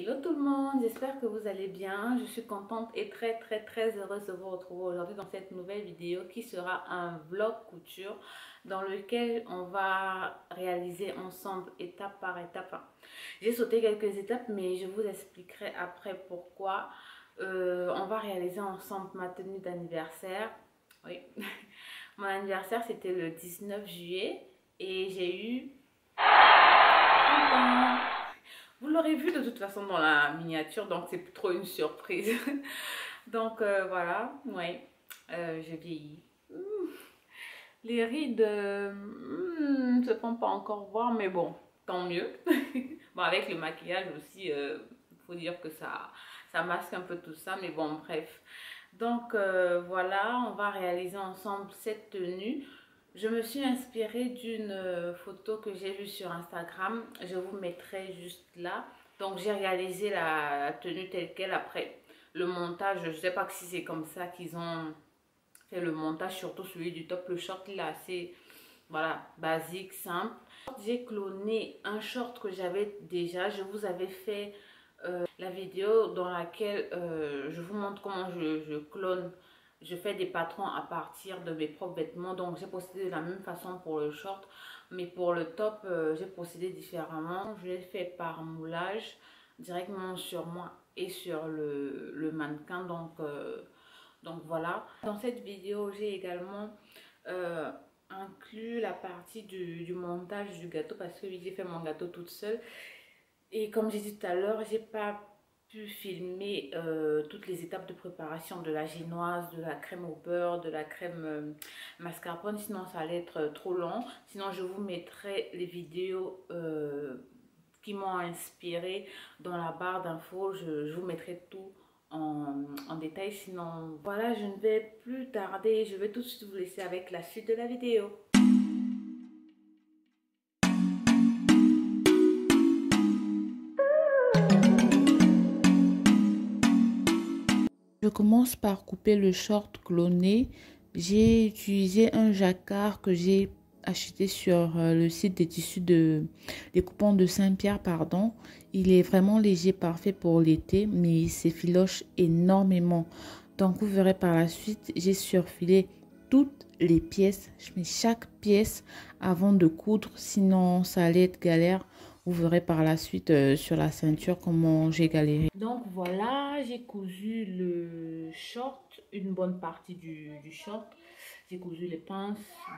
Hello tout le monde, j'espère que vous allez bien. Je suis contente et très heureuse de vous retrouver aujourd'hui dans cette nouvelle vidéo qui sera un vlog couture dans lequel on va réaliser ensemble étape par étape. J'ai sauté quelques étapes mais je vous expliquerai après pourquoi. On va réaliser ensemble ma tenue d'anniversaire. Oui, mon anniversaire c'était le 19 juillet et j'ai eu 30 ans. Vous l'aurez vu de toute façon dans la miniature, donc c'est plus trop une surprise. Donc voilà, ouais, je vieillis. Les rides ne se font pas encore voir, mais bon, tant mieux. Bon, avec le maquillage aussi, il faut dire que ça masque un peu tout ça, mais bon, bref. Donc voilà, on va réaliser ensemble cette tenue. Je me suis inspirée d'une photo que j'ai vue sur Instagram. Je vous mettrai juste là. Donc j'ai réalisé la tenue telle quelle après le montage. Je ne sais pas si c'est comme ça qu'ils ont fait le montage, surtout celui du top. Le short il est assez voilà, basique, simple. J'ai cloné un short que j'avais déjà. Je vous avais fait la vidéo dans laquelle je vous montre comment je clone. Je fais des patrons à partir de mes propres vêtements. Donc j'ai procédé de la même façon pour le short. Mais pour le top, j'ai procédé différemment. Je l'ai fait par moulage directement sur moi et sur le mannequin. Donc voilà. Dans cette vidéo, j'ai également inclus la partie du montage du gâteau parce que j'ai fait mon gâteau toute seule. Et comme j'ai dit tout à l'heure, j'ai pas pu filmer toutes les étapes de préparation de la génoise, de la crème au beurre, de la crème mascarpone. Sinon, ça allait être trop long. Sinon, je vous mettrai les vidéos qui m'ont inspiré dans la barre d'infos. Je vous mettrai tout en détail. Sinon, voilà, je ne vais plus tarder. Je vais tout de suite vous laisser avec la suite de la vidéo. Je commence par couper le short cloné. J'ai utilisé un jacquard que j'ai acheté sur le site des tissus des coupons de Saint-Pierre, pardon. Il est vraiment léger, parfait pour l'été, mais il s'effiloche énormément. Donc vous verrez par la suite, j'ai surfilé toutes les pièces. Je mets chaque pièce avant de coudre, sinon ça allait être galère. Vous verrez par la suite sur la ceinture comment j'ai galéré. Donc voilà, j'ai cousu le short, une bonne partie du short. J'ai cousu les pinces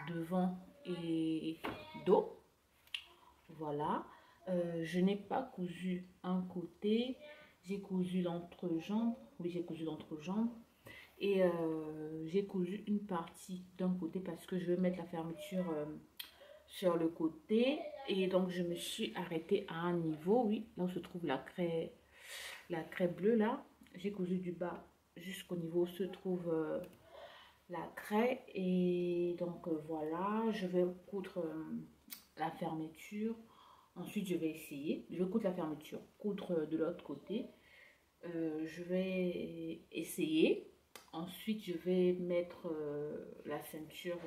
devant et dos. Voilà. Je n'ai pas cousu un côté. J'ai cousu l'entrejambe. Oui, j'ai cousu l'entrejambe. Et j'ai cousu une partie d'un côté parce que je vais mettre la fermeture sur le côté. Et donc, je me suis arrêtée à un niveau, oui, là où se trouve la craie bleue, là. J'ai cousu du bas jusqu'au niveau où se trouve la craie. Et donc, voilà, je vais coudre la fermeture. Ensuite, je vais essayer. Je vais coudre la fermeture, coudre de l'autre côté. Je vais essayer. Ensuite, je vais mettre la ceinture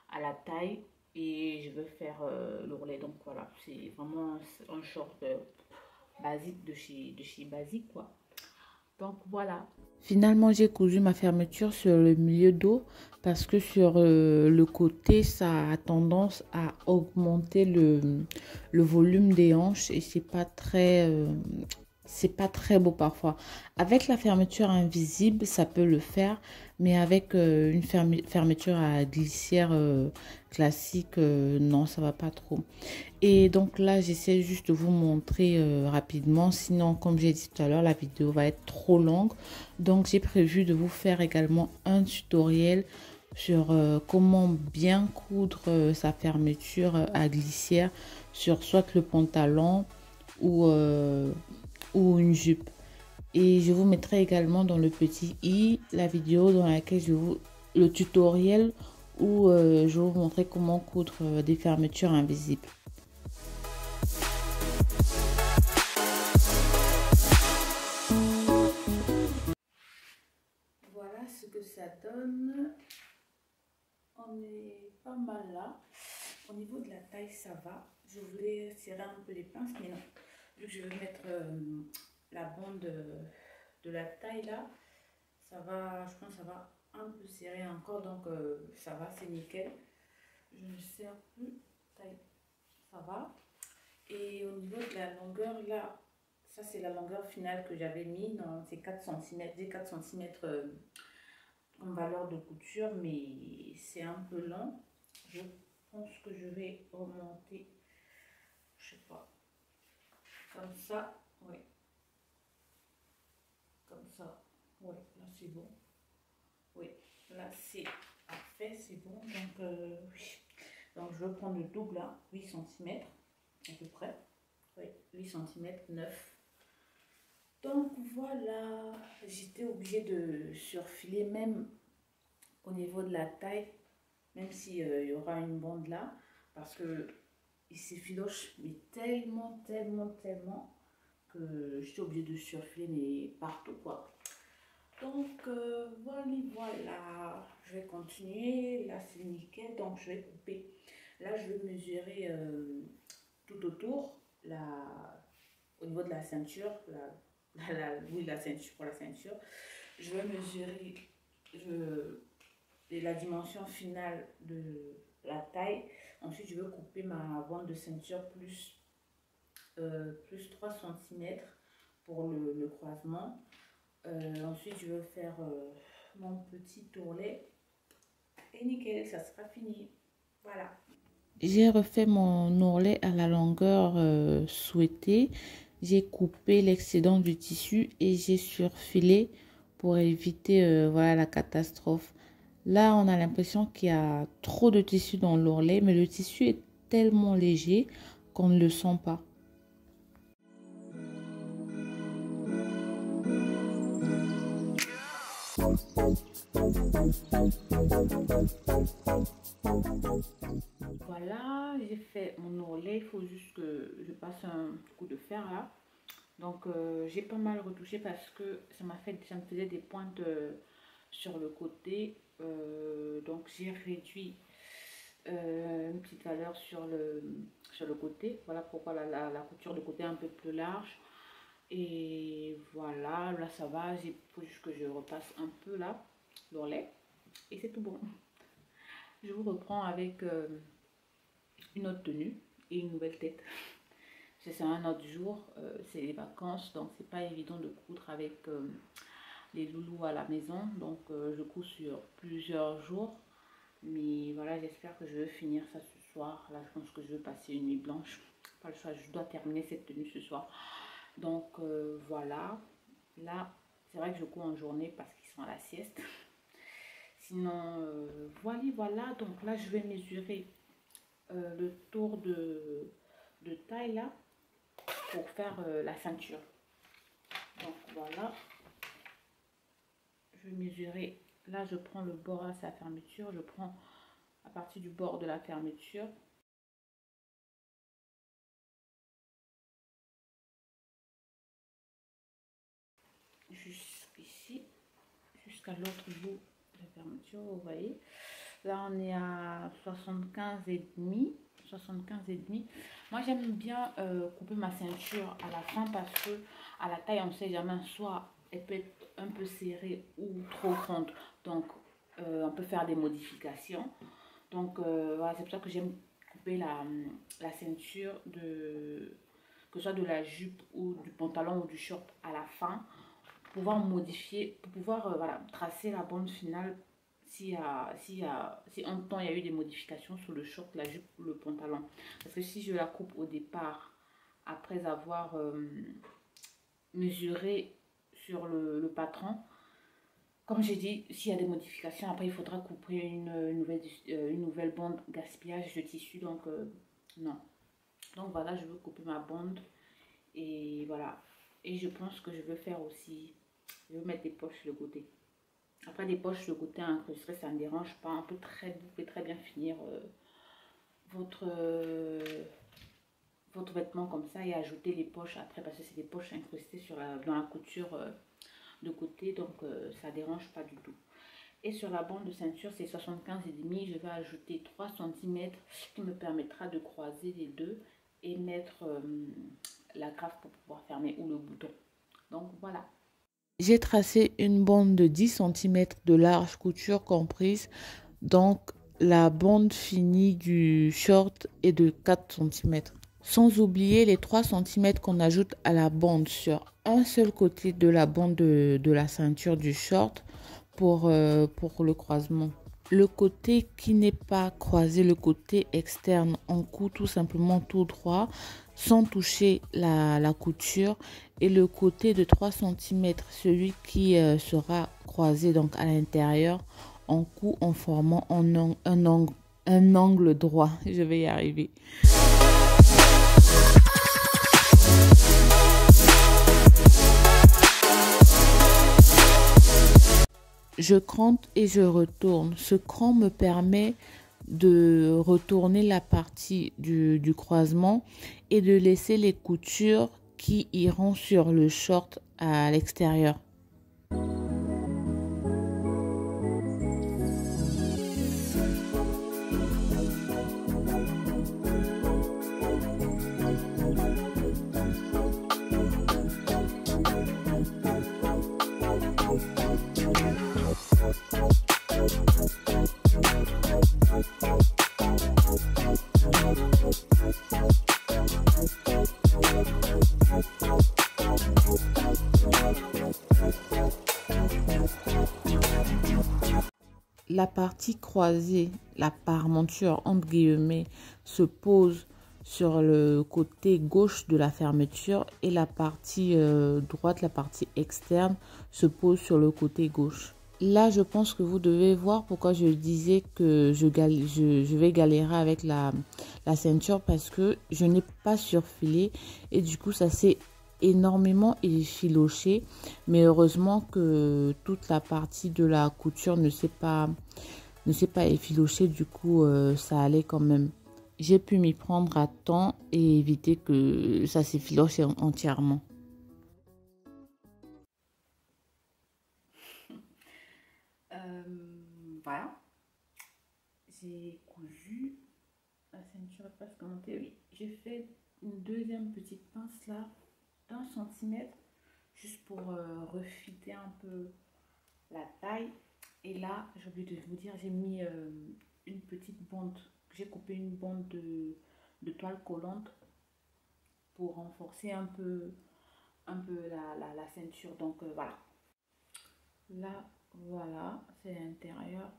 à la taille et je vais faire l'ourlet. Donc voilà, c'est vraiment un short basique de chez basique quoi. Donc voilà. Finalement, j'ai cousu ma fermeture sur le milieu dos parce que sur le côté, ça a tendance à augmenter le volume des hanches et c'est pas très beau parfois. Avec la fermeture invisible, ça peut le faire, mais avec une fermeture à glissière classique, non, ça va pas trop. Et donc là, j'essaie juste de vous montrer rapidement. Sinon, comme j'ai dit tout à l'heure, la vidéo va être trop longue. Donc, j'ai prévu de vous faire également un tutoriel sur comment bien coudre sa fermeture à glissière sur soit le pantalon ou une jupe. Et je vous mettrai également dans le petit i la vidéo dans laquelle le tutoriel où je vais vous montrer comment coudre des fermetures invisibles. Voilà ce que ça donne. On est pas mal là. Au niveau de la taille, ça va. Je voulais serrer un peu les pinces, mais non. vu que je vais mettre la bande de la taille là, ça va, je pense que ça va un peu serrer encore, donc ça va, c'est nickel. Je ne serre plus, taille, ça va. Et au niveau de la longueur là, ça c'est la longueur finale que j'avais mis dans ces 4 cm, j'ai 4 cm en valeur de couture, mais c'est un peu long. Je pense que je vais remonter, je sais pas, comme ça, oui, comme ça, oui, là c'est bon, oui, là c'est parfait, c'est bon, donc oui. Donc je vais prendre le double là, 8 cm à peu près, oui, 8 cm 9. Donc voilà, j'étais obligée de surfiler même au niveau de la taille, même s'il y aura une bande là, parce que il s'effiloche mais tellement, tellement, tellement que j'étais obligée de surfiler mais partout quoi. Donc voilà, voilà, je vais continuer, là c'est nickel, donc je vais couper. Là je vais mesurer tout autour, au niveau de la ceinture, oui, la ceinture, pour la ceinture, je vais mesurer la dimension finale de la taille. Ensuite, je vais couper ma bande de ceinture plus 3 cm pour le croisement. Ensuite, je vais faire mon petit tourlet. Et nickel, ça sera fini. Voilà. J'ai refait mon ourlet à la longueur souhaitée. J'ai coupé l'excédent du tissu et j'ai surfilé pour éviter voilà, la catastrophe. Là, on a l'impression qu'il y a trop de tissu dans l'ourlet, mais le tissu est tellement léger qu'on ne le sent pas. Voilà, j'ai fait mon ourlet. Il faut juste que je passe un coup de fer là. Donc j'ai pas mal retouché parce que ça me faisait des pointes sur le côté. Donc j'ai réduit une petite valeur sur le côté. Voilà pourquoi la couture de côté est un peu plus large. Et voilà, là ça va. Il faut juste que je repasse un peu là, l'ourlet. Et c'est tout bon. Je vous reprends avec une autre tenue et une nouvelle tête. C'est un autre jour, c'est les vacances, donc c'est pas évident de coudre avec les loulous à la maison. Donc je couds sur plusieurs jours. Mais voilà, j'espère que je vais finir ça ce soir. Là, je pense que je vais passer une nuit blanche. Pas le choix, je dois terminer cette tenue ce soir. Donc voilà. Là, c'est vrai que je couds en journée parce qu'ils sont à la sieste. Sinon, voilà. Donc là, je vais mesurer le tour de taille là pour faire la ceinture. Donc voilà. Je vais mesurer. Là, je prends le bord à sa fermeture. Je prends à partir du bord de la fermeture. Jusqu'ici. Jusqu'à l'autre bout de la fermeture, vous voyez. Là, on est à 75,5. 75,5. Moi, j'aime bien couper ma ceinture à la fin parce que à la taille, on ne sait jamais. Soit elle peut être un peu serrée ou trop grande. Donc, on peut faire des modifications. Donc, voilà, c'est pour ça que j'aime couper la ceinture que ce soit de la jupe ou du pantalon ou du short à la fin. Pour pouvoir modifier, pour pouvoir voilà, tracer la bande finale si en temps il y a eu des modifications sur le short, la jupe ou le pantalon. Parce que si je la coupe au départ, après avoir mesuré sur le patron, comme j'ai dit, s'il y a des modifications, après il faudra couper une nouvelle bande, gaspillage de tissu, donc non. Donc voilà, je veux couper ma bande et voilà. Et je pense que je veux faire aussi, je veux mettre des poches de côté. Après les poches de côté incrustées, ça ne dérange pas. Vous pouvez très bien finir votre vêtement comme ça et ajouter les poches après parce que c'est des poches incrustées dans la couture de côté, donc ça ne dérange pas du tout. Et sur la bande de ceinture, c'est 75,5. Je vais ajouter 3 cm qui me permettra de croiser les deux et mettre l'agrafe pour pouvoir fermer ou le bouton. Donc voilà. J'ai tracé une bande de 10 cm de large, couture comprise. Donc la bande finie du short est de 4 cm. Sans oublier les 3 cm qu'on ajoute à la bande sur un seul côté de la bande de la ceinture du short pour le croisement. Le côté qui n'est pas croisé, le côté externe, on coud tout simplement tout droit sans toucher la couture. Et le côté de 3 cm, celui qui sera croisé donc à l'intérieur, on coud en formant un angle droit. Je vais y arriver. Je crante et je retourne. Ce cran me permet de retourner la partie du croisement et de laisser les coutures qui iront sur le short à l'extérieur. La partie croisée, la parementure entre guillemets, se pose sur le côté gauche de la fermeture et la partie droite, la partie externe, se pose sur le côté gauche. Là, je pense que vous devez voir pourquoi je disais que je vais galérer avec la ceinture, parce que je n'ai pas surfilé et du coup, ça s'est énormément effiloché, mais heureusement que toute la partie de la couture ne s'est pas effilochée, du coup ça allait quand même. J'ai pu m'y prendre à temps et éviter que ça s'effiloche entièrement. Voilà, j'ai cousu la ceinture est presque montée. Oui, j'ai fait une deuxième petite pince là d'1 centimètre juste pour refitter un peu la taille. Et là, j'ai oublié de vous dire, j'ai mis une petite bande, j'ai coupé une bande de toile collante pour renforcer un peu la ceinture. Donc voilà, là voilà, c'est l'intérieur.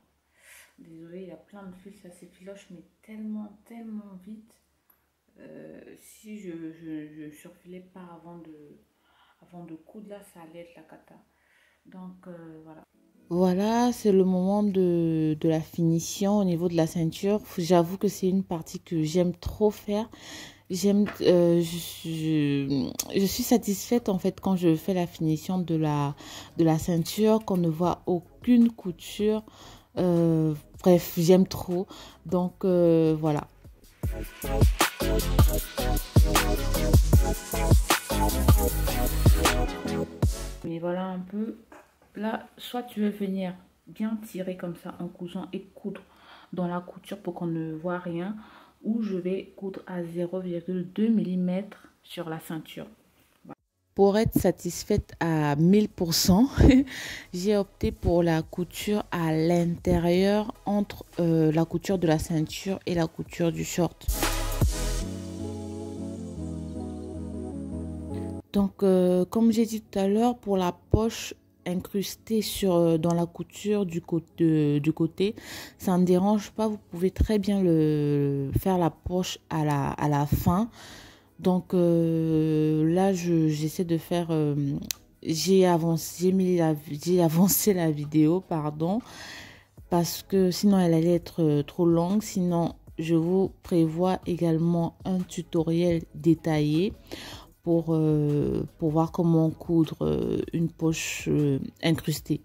Désolée, il y a plein de fils, ça s'effiloche mais tellement vite. Si je surfilais pas avant de coudre, là ça allait être la cata. Donc voilà. Voilà, c'est le moment de la finition au niveau de la ceinture. J'avoue que c'est une partie que j'aime trop faire. Je suis satisfaite en fait quand je fais la finition de la ceinture, qu'on ne voit aucune couture. Bref, j'aime trop. Donc voilà. Mais voilà un peu. Là, soit tu veux venir bien tirer comme ça en cousant et coudre dans la couture pour qu'on ne voit rien, ou je vais coudre à 0,2 mm sur la ceinture. Voilà. Pour être satisfaite à 1000%, j'ai opté pour la couture à l'intérieur entre la couture de la ceinture et la couture du short. Donc, comme j'ai dit tout à l'heure, pour la poche incrustée dans la couture du côté, ça ne dérange pas. Vous pouvez très bien faire la poche à la fin. Donc là, j'essaie de faire... j'ai avancé la vidéo, pardon, parce que sinon elle allait être trop longue. Sinon, je vous prévois également un tutoriel détaillé pour voir comment coudre une poche incrustée.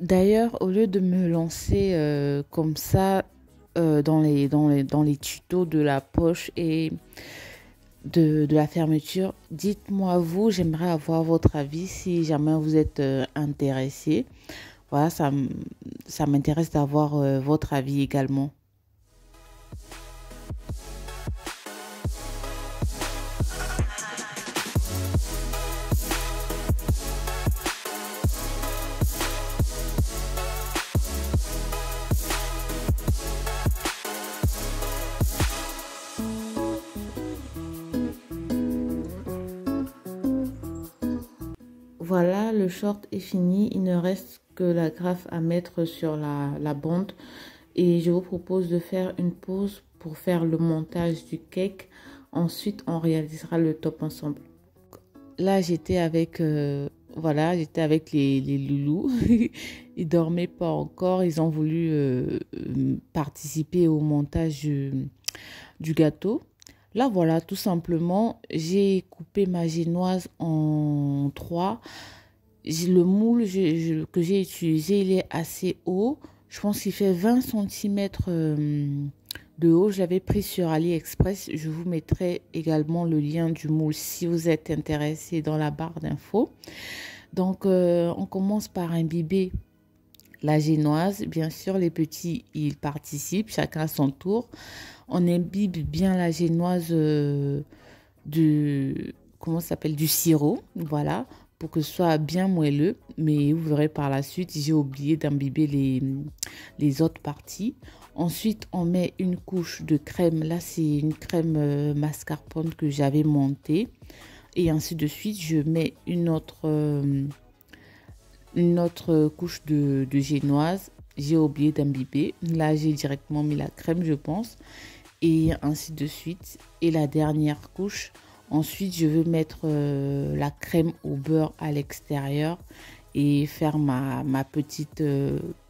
D'ailleurs, au lieu de me lancer comme ça dans les tutos de la poche et de la fermeture, dites-moi vous, j'aimerais avoir votre avis si jamais vous êtes intéressé. Voilà, ça m'intéresse d'avoir votre avis également. Voilà, le short est fini. Il ne reste que la graffe à mettre sur la bande. Et je vous propose de faire une pause pour faire le montage du cake. Ensuite, on réalisera le top ensemble. Là, j'étais avec, j'étais avec les loulous. Ils dormaient pas encore. Ils ont voulu participer au montage du gâteau. Là, voilà, tout simplement, j'ai coupé ma génoise en 3. Le moule que j'ai utilisé, il est assez haut. Je pense qu'il fait 20 cm de haut. Je l'avais pris sur AliExpress. Je vous mettrai également le lien du moule si vous êtes intéressé dans la barre d'infos. Donc, on commence par imbiber la génoise. Bien sûr, les petits, ils participent, chacun à son tour. On imbibe bien la génoise du sirop, voilà, pour que ce soit bien moelleux. Mais vous verrez par la suite, j'ai oublié d'imbiber les autres parties. Ensuite, on met une couche de crème. Là, c'est une crème mascarpone que j'avais montée. Et ainsi de suite, je mets une autre couche de génoise. J'ai oublié d'imbiber. Là, j'ai directement mis la crème, je pense. Et ainsi de suite. Et la dernière couche, ensuite je vais mettre la crème au beurre à l'extérieur et faire ma petite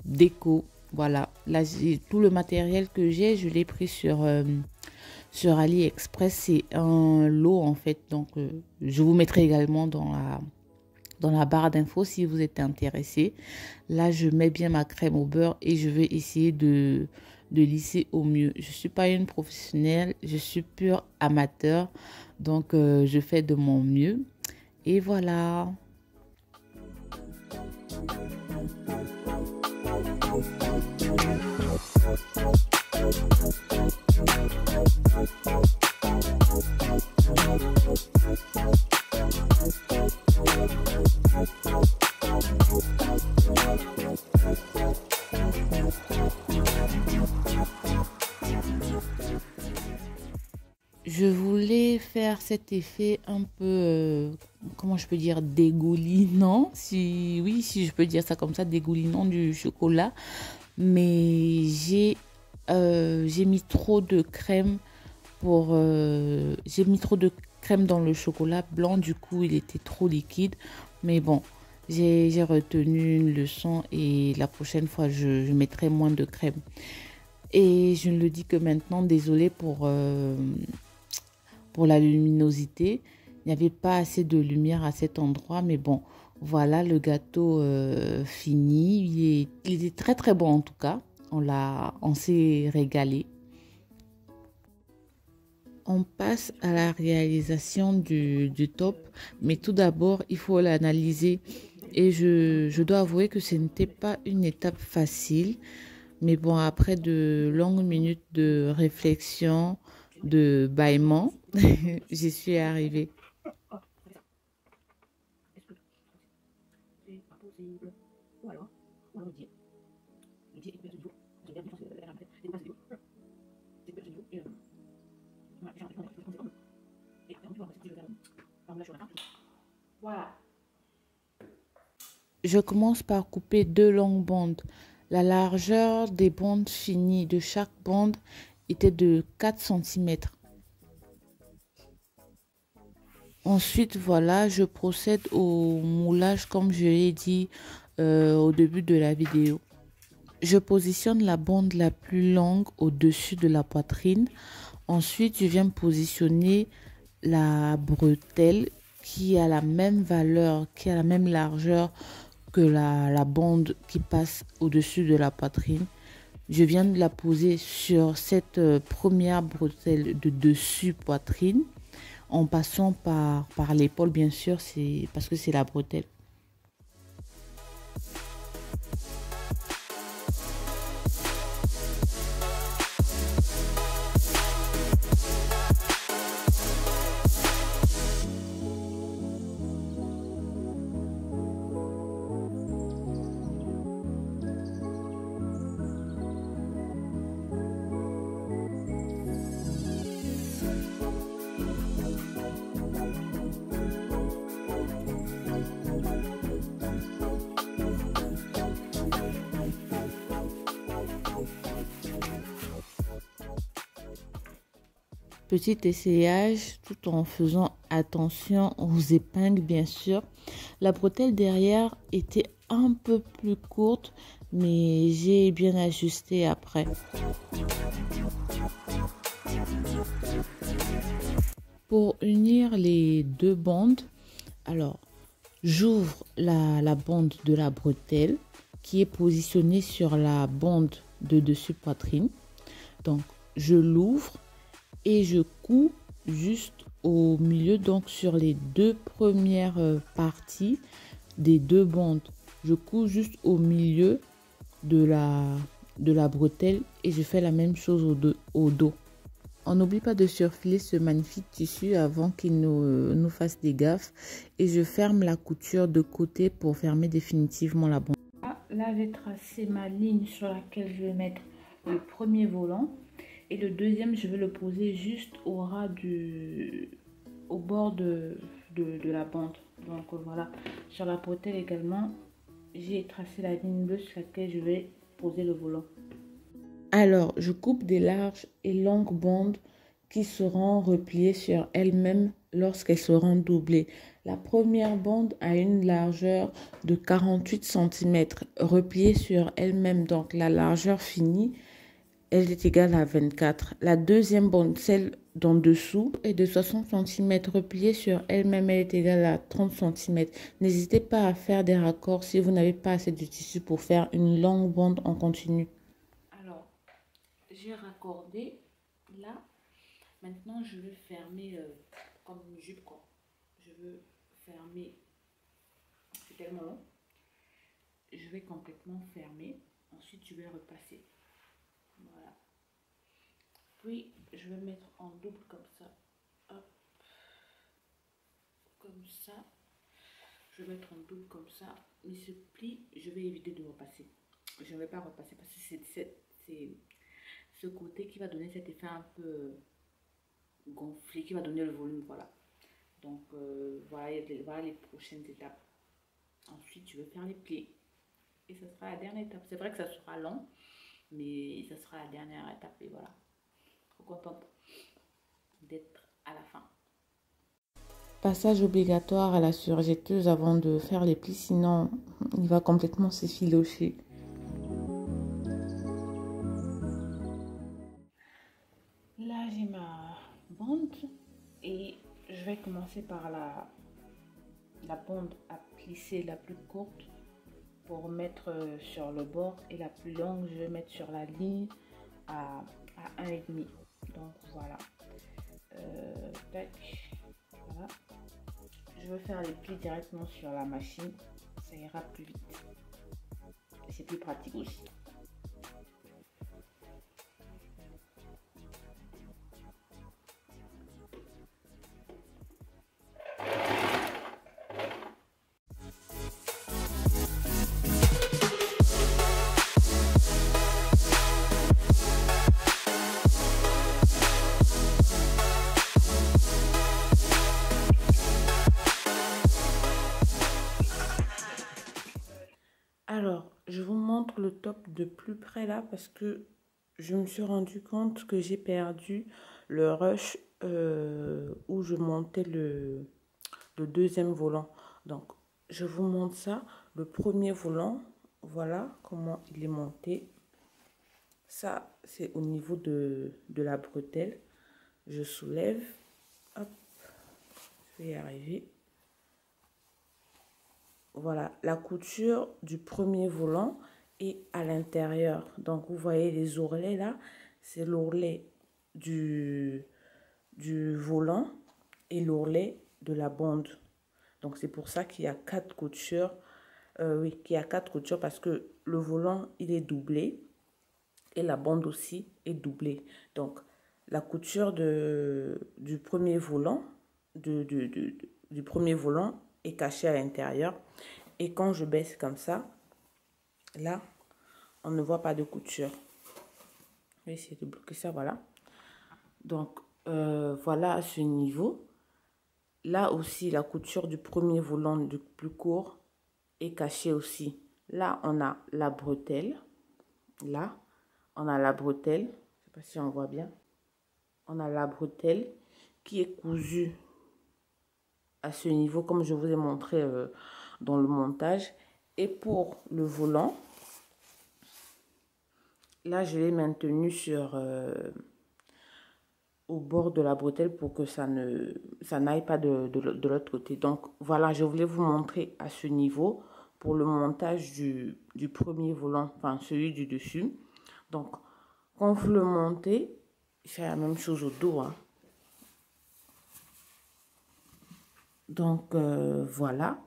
déco. Voilà, là tout le matériel que j'ai, je l'ai pris sur AliExpress. C'est un lot en fait, donc je vous mettrai également dans la barre d'infos si vous êtes intéressé. Là, je mets bien ma crème au beurre et je vais essayer de lisser au mieux. Je suis pas une professionnelle, je suis pure amateur, donc je fais de mon mieux. Et voilà. Je voulais faire cet effet un peu, comment je peux dire, dégoulinant, si je peux dire ça comme ça, dégoulinant du chocolat. Mais j'ai mis trop de crème j'ai mis trop de crème dans le chocolat blanc, du coup il était trop liquide. Mais bon, j'ai retenu une leçon et la prochaine fois je mettrai moins de crème. Et je ne le dis que maintenant, désolée pour la luminosité. Il n'y avait pas assez de lumière à cet endroit, mais bon, voilà le gâteau fini. Il était très très bon en tout cas. On s'est régalé. On passe à la réalisation du top, mais tout d'abord, il faut l'analyser. Et je dois avouer que ce n'était pas une étape facile. Mais bon, après de longues minutes de réflexion, de bâillement, j'y suis arrivée. Voilà. Je commence par couper 2 longues bandes. La largeur des bandes finies de chaque bande était de 4 cm. Ensuite, voilà, je procède au moulage comme je l'ai dit au début de la vidéo. Je positionne la bande la plus longue au-dessus de la poitrine. Ensuite, je viens positionner la bretelle qui a la même valeur, qui a la même largeur que la bande qui passe au-dessus de la poitrine. Je viens de la poser sur cette première bretelle de dessus poitrine en passant par l'épaule, bien sûr, c'est parce que c'est la bretelle. Petit essayage tout en faisant attention aux épingles bien sûr. La bretelle derrière était un peu plus courte mais j'ai bien ajusté après. Pour unir les deux bandes, alors j'ouvre la bande de la bretelle qui est positionnée sur la bande de dessus poitrine. Donc je l'ouvre et je couds juste au milieu, donc sur les deux premières parties des deux bandes. Je couds juste au milieu de la bretelle et je fais la même chose au dos. On n'oublie pas de surfiler ce magnifique tissu avant qu'il nous fasse des gaffes. Et je ferme la couture de côté pour fermer définitivement la bande. Là, j'ai tracé ma ligne sur laquelle je vais mettre le premier volant. Et le deuxième, je vais le poser juste au ras au bord de la bande. Donc voilà, sur la bretelle également, j'ai tracé la ligne bleue sur laquelle je vais poser le volant. Alors, je coupe des larges et longues bandes qui seront repliées sur elles-mêmes lorsqu'elles seront doublées. La première bande a une largeur de 48 cm, repliée sur elle-même, donc la largeur finie, elle est égale à 24. La deuxième bande, celle d'en dessous, est de 60 cm, repliée sur elle-même, elle est égale à 30 cm. N'hésitez pas à faire des raccords si vous n'avez pas assez de tissu pour faire une longue bande en continu. Alors, j'ai raccordé là. Maintenant, je vais fermer comme une jupe, quoi. Je veux fermer, c'est tellement long. Je vais complètement fermer. Ensuite, je vais repasser. Voilà. Puis, je vais mettre en double comme ça. Hop. Comme ça. Je vais mettre en double comme ça. Mais ce pli, je vais éviter de repasser. Je ne vais pas repasser parce que c'est ce côté qui va donner cet effet un peu gonflé, qui va donner le volume. Voilà. Donc, voilà les prochaines étapes. Ensuite, je vais faire les plis. Et ce sera la dernière étape. C'est vrai que ça sera long, mais ce sera la dernière étape. Et voilà. Trop contente d'être à la fin. Passage obligatoire à la surjetteuse avant de faire les plis, sinon il va complètement s'effilocher. Là, j'ai ma bande et je vais commencer par la bande à plisser la plus courte pour mettre sur le bord, et la plus longue je vais mettre sur la ligne à 1,5. Donc voilà. Tac, voilà. Je vais faire les plis directement sur la machine, ça ira plus vite et c'est plus pratique aussi. Alors, je vous montre le top de plus près là parce que je me suis rendu compte que j'ai perdu le rush où je montais le deuxième volant. Donc, je vous montre ça. Le premier volant, voilà comment il est monté. Ça, c'est au niveau de la bretelle. Je soulève. Hop, je vais y arriver. Voilà, la couture du premier volant est à l'intérieur. Donc, vous voyez les ourlets là, c'est l'ourlet du volant et l'ourlet de la bande. Donc, c'est pour ça qu'il y a 4 coutures. Oui, qu'il y a 4 coutures parce que le volant, il est doublé et la bande aussi est doublée. Donc, la couture du premier volant, du premier volant est cachée à l'intérieur. Et quand je baisse comme ça, là, on ne voit pas de couture. Je vais essayer de bloquer ça, voilà. Donc, voilà à ce niveau. Là aussi, la couture du premier volant du plus court est cachée aussi. Là, on a la bretelle. Là, on a la bretelle. Je ne sais pas si on voit bien. on a la bretelle qui est cousue à ce niveau, comme je vous ai montré dans le montage. Et pour le volant, là, je l'ai maintenu sur au bord de la bretelle pour que ça n'aille pas de l'autre côté. Donc, voilà, je voulais vous montrer à ce niveau pour le montage du premier volant, enfin celui du dessus. Donc, quand vous le montez, c'est la même chose au dos, hein. Donc, voilà.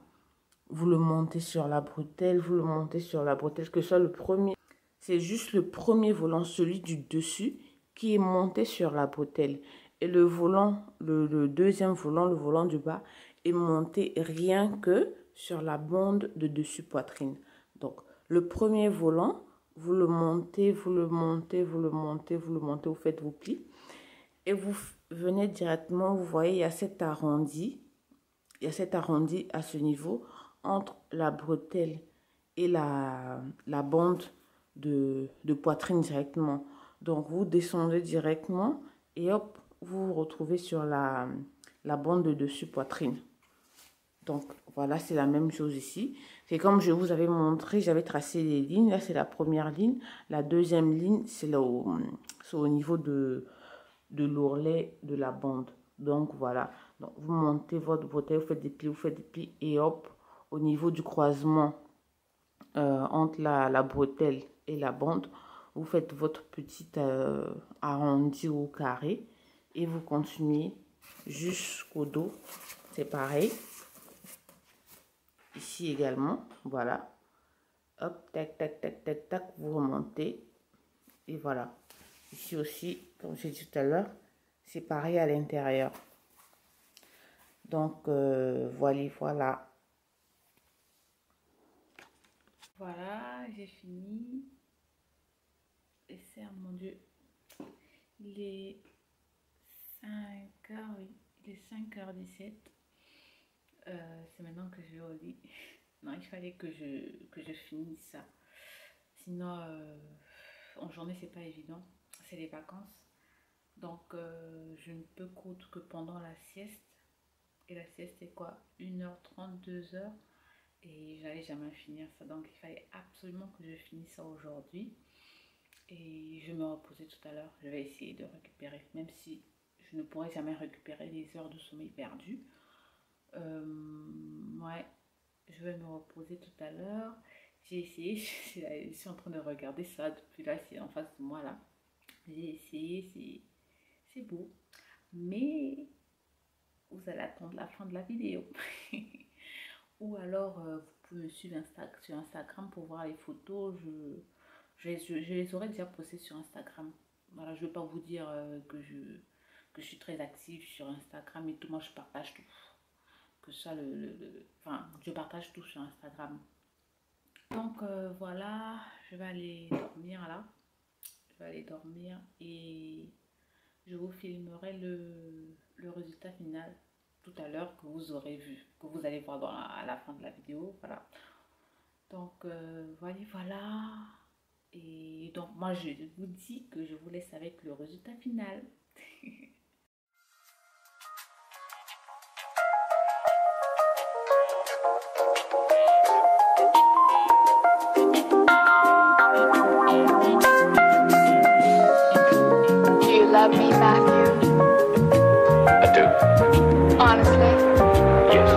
Vous le montez sur la bretelle, vous le montez sur la bretelle, que ce soit le premier. C'est juste le premier volant, celui du dessus, qui est monté sur la bretelle. Et le volant, le deuxième volant, le volant du bas, est monté rien que sur la bande de dessus poitrine. Donc, le premier volant, vous le montez, vous le montez, vous le montez, vous le montez, vous faites vos plis. Et vous venez directement, vous voyez, il y a cet arrondi. Il y a cet arrondi à ce niveau entre la bretelle et la bande de poitrine directement. Donc, vous descendez directement et hop, vous vous retrouvez sur la bande de dessus poitrine. Donc, voilà, c'est la même chose ici. C'est comme je vous avais montré, j'avais tracé les lignes. Là, c'est la première ligne. La deuxième ligne, c'est au niveau de l'ourlet de la bande. Donc, voilà. Donc, vous montez votre bretelle, vous faites des plis et hop, au niveau du croisement entre la bretelle et la bande, vous faites votre petite arrondi au carré et vous continuez jusqu'au dos. C'est pareil. Ici également, voilà. Hop, tac, tac, tac, tac, tac, vous remontez. Et voilà. Ici aussi, comme j'ai dit tout à l'heure, c'est pareil à l'intérieur. Donc, voilà. Voilà, j'ai fini. Et c'est, mon Dieu, il est 5h, oui, il est 5h17. C'est maintenant que je vais au lit. Non, il fallait que je finisse ça. Sinon, en journée, c'est pas évident. C'est les vacances. Donc, je ne peux coudre que pendant la sieste. Et la sieste, c'est quoi? 1h30, 2h. Et j'allais jamais finir ça. Donc, il fallait absolument que je finisse ça aujourd'hui. Et je me reposais tout à l'heure. Je vais essayer de récupérer. Même si je ne pourrai jamais récupérer les heures de sommeil perdues. Ouais, je vais me reposer tout à l'heure. J'ai essayé, je suis en train de regarder ça depuis là, c'est en face de moi là. J'ai essayé, c'est beau. Mais vous allez attendre la fin de la vidéo. Ou alors, vous pouvez me suivre sur Instagram pour voir les photos. Je les aurais déjà postées sur Instagram. Voilà, je ne vais pas vous dire que je suis très active sur Instagram et tout. Moi, je partage tout. Que ça, enfin, je partage tout sur Instagram. Donc, voilà, je vais aller dormir là. Je vais aller dormir et je vous filmerai le résultat final tout à l'heure que vous aurez vu, que vous allez voir à la fin de la vidéo. Voilà. Donc, voilà. Et donc, moi, je vous dis que je vous laisse avec le résultat final. Love me, Matthew? I do. Honestly? Yes.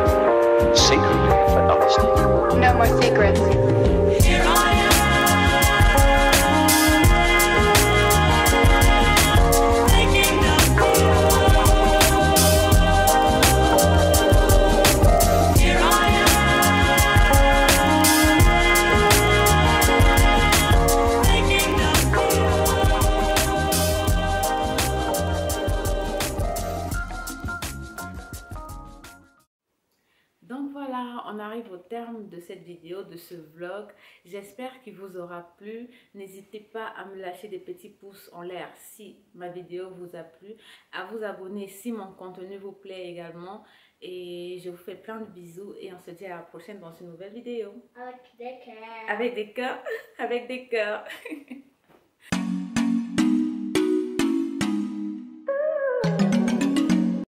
Secretly, but honestly. No more secrets. Here I am, making up Here I am, making up Donc voilà, on arrive au terme de cette vidéo, de ce vlog. J'espère qu'il vous aura plu. N'hésitez pas à me lâcher des petits pouces en l'air si ma vidéo vous a plu. À vous abonner si mon contenu vous plaît également. Et je vous fais plein de bisous et on se dit à la prochaine dans une nouvelle vidéo. Avec des cœurs. Avec des cœurs. Avec des cœurs.